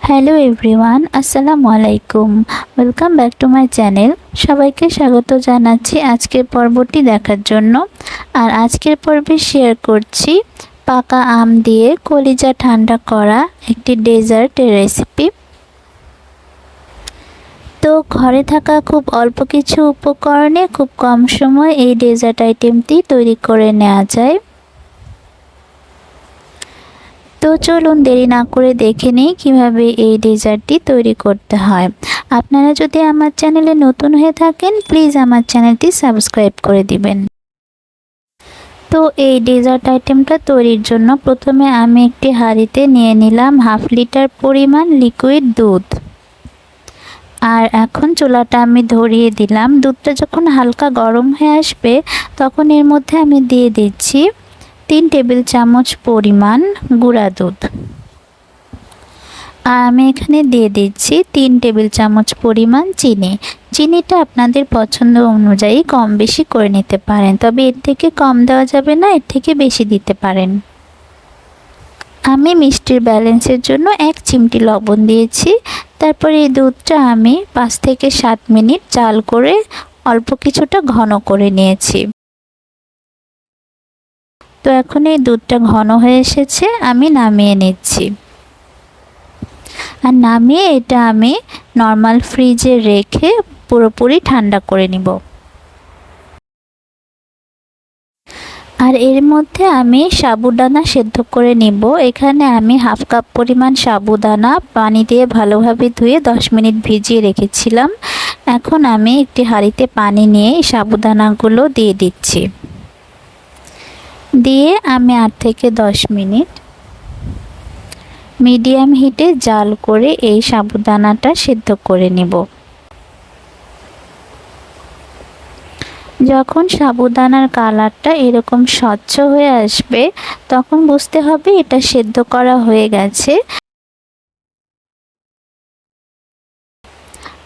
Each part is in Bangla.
হ্যালো এভরিওয়ান, আসসালামু আলাইকুম। Welcome back to my channel. সবাইকে স্বাগত জানাচ্ছি আজকের পর্বটি দেখার জন্য। আর আজকের পর্বে শেয়ার করছি পাকা আম দিয়ে কলিজা ঠান্ডা করা একটি ডেজার্টের রেসিপি। তো ঘরে থাকা খুব অল্প কিছু উপকরণে খুব কম সময় এই ডেজার্ট আইটেমটি তৈরি করে নেওয়া যায়। তো চলুন দেরি না করে দেখে নিই কীভাবে এই ডেজার্টটি তৈরি করতে হয়। আপনারা যদি আমার চ্যানেলে নতুন হয়ে থাকেন প্লিজ আমার চ্যানেলটি সাবস্ক্রাইব করে দিবেন। তো এই ডেজার্ট আইটেমটা তৈরির জন্য প্রথমে আমি একটি হাঁড়িতে নিয়ে নিলাম 1/2 লিটার পরিমাণ লিকুইড দুধ। আর এখন চুলাটা আমি ধরিয়ে দিলাম। দুধটা যখন হালকা গরম হয়ে আসবে তখন এর মধ্যে আমি দিয়ে দিচ্ছি 3 টেবিল চামচ পরিমাণ গুঁড়া দুধ। আর আমি এখানে দিয়ে দিচ্ছি 3 টেবিল চামচ পরিমাণ চিনি। চিনিটা আপনাদের পছন্দ অনুযায়ী কম বেশি করে নিতে পারেন, তবে এর থেকে কম দেওয়া যাবে না, এর থেকে বেশি দিতে পারেন। আমি মিষ্টির ব্যালেন্সের জন্য 1 চিমটি লবণ দিয়েছি। তারপর এই দুধটা আমি 5 থেকে 7 মিনিট জাল করে অল্প কিছুটা ঘন করে নিয়েছি। তো এখন এই দুধটা ঘন হয়ে এসেছে, আমি নামিয়ে নিচ্ছি। আর নামিয়ে এটা আমি নর্মাল ফ্রিজে রেখে পুরোপুরি ঠান্ডা করে নিব। আর এর মধ্যে আমি সাবুদানা সেদ্ধ করে নিব। এখানে আমি 1/2 কাপ পরিমাণ সাবুদানা পানি দিয়ে ভালোভাবে ধুয়ে 10 মিনিট ভিজিয়ে রেখেছিলাম। এখন আমি একটি হাঁড়িতে পানি নিয়ে সাবুদানাগুলো দিয়ে দিচ্ছি। দিয়ে আমি 8 থেকে 10 মিনিট মিডিয়াম হিটে জাল করে এই সাবুদানাটা সেদ্ধ করে নেব। যখন সাবুদানার কালারটা এরকম স্বচ্ছ হয়ে আসবে তখন বুঝতে হবে এটা সেদ্ধ করা হয়ে গেছে।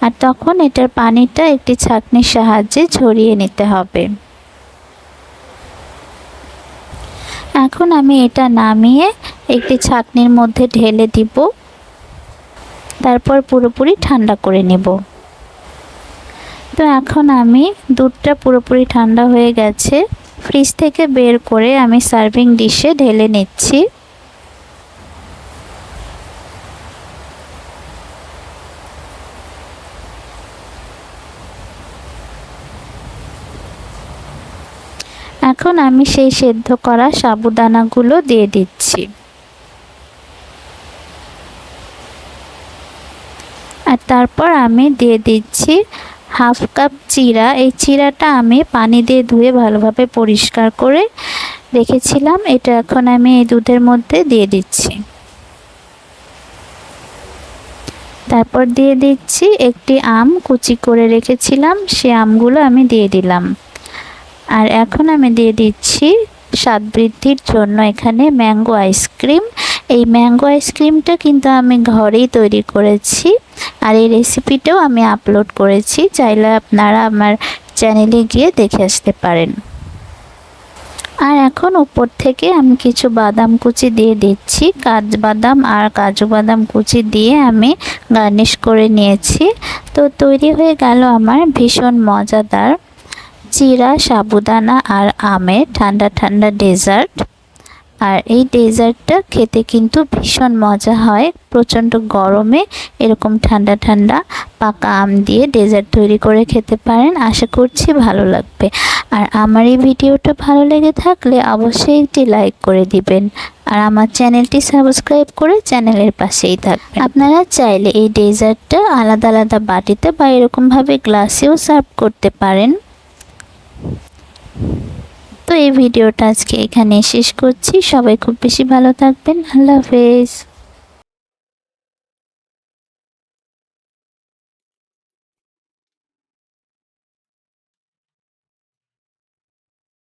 আর তখন এটার পানিটা একটি ছাঁকনির সাহায্যে ঝরিয়ে নিতে হবে। এখন আমি এটা নামিয়ে একটি ছাঁকনির মধ্যে ঢেলে দিব। তারপর পুরোপুরি ঠান্ডা করে নেব। তো এখন আমি দুধটা পুরোপুরি ঠান্ডা হয়ে গেছে, ফ্রিজ থেকে বের করে আমি সার্ভিং ডিশে ঢেলে নিচ্ছি। এখন আমি সেই সেদ্ধ করা সাবুদানাগুলো দিয়ে দিচ্ছি। আর তারপর আমি দিয়ে দিচ্ছি 1/2 কাপ চিরা। এই চিরাটা আমি পানি দিয়ে ধুয়ে ভালোভাবে পরিষ্কার করে রেখেছিলাম। এটা এখন আমি এই দুধের মধ্যে দিয়ে দিচ্ছি। তারপর দিয়ে দিচ্ছি একটি আম কুচি করে রেখেছিলাম, সে আমগুলো আমি দিয়ে দিলাম। আর এখন আমি দিয়ে দিচ্ছি স্বাদ বৃদ্ধির জন্য এখানে ম্যাঙ্গো আইসক্রিম। এই ম্যাঙ্গো আইসক্রিমটা কিন্তু আমি ঘরেই তৈরি করেছি, আর এই রেসিপিটাও আমি আপলোড করেছি, চাইলে আপনারা আমার চ্যানেলে গিয়ে দেখে আসতে পারেন। আর এখন উপর থেকে আমি কিছু বাদাম কুচি দিয়ে দিচ্ছি। কাঠবাদাম আর কাজু বাদাম কুচি দিয়ে আমি গার্নিশ করে নিয়েছি। তো তৈরি হয়ে গেল আমার ভীষণ মজাদার চিরা, সাবুদানা আর আমের ঠান্ডা ঠান্ডা ডেজার্ট। আর এই ডেজার্টটা খেতে কিন্তু ভীষণ মজা হয়। প্রচণ্ড গরমে এরকম ঠান্ডা ঠান্ডা পাকা আম দিয়ে ডেজার্ট তৈরি করে খেতে পারেন। আশা করছি ভালো লাগবে। আর আমার এই ভিডিওটা ভালো লেগে থাকলে অবশ্যই একটি লাইক করে দিবেন। আর আমার চ্যানেলটি সাবস্ক্রাইব করে চ্যানেলের পাশেই থাকবেন। আপনারা চাইলে এই ডেজার্টটা আলাদা আলাদা বাটিতে বা এরকমভাবে গ্লাসেও সার্ভ করতে পারেন। তো এই ভিডিওটা আজকে এখানে শেষ করছি। সবাই খুব বেশি ভালো থাকবেন। আল্লাহ হাফেজ।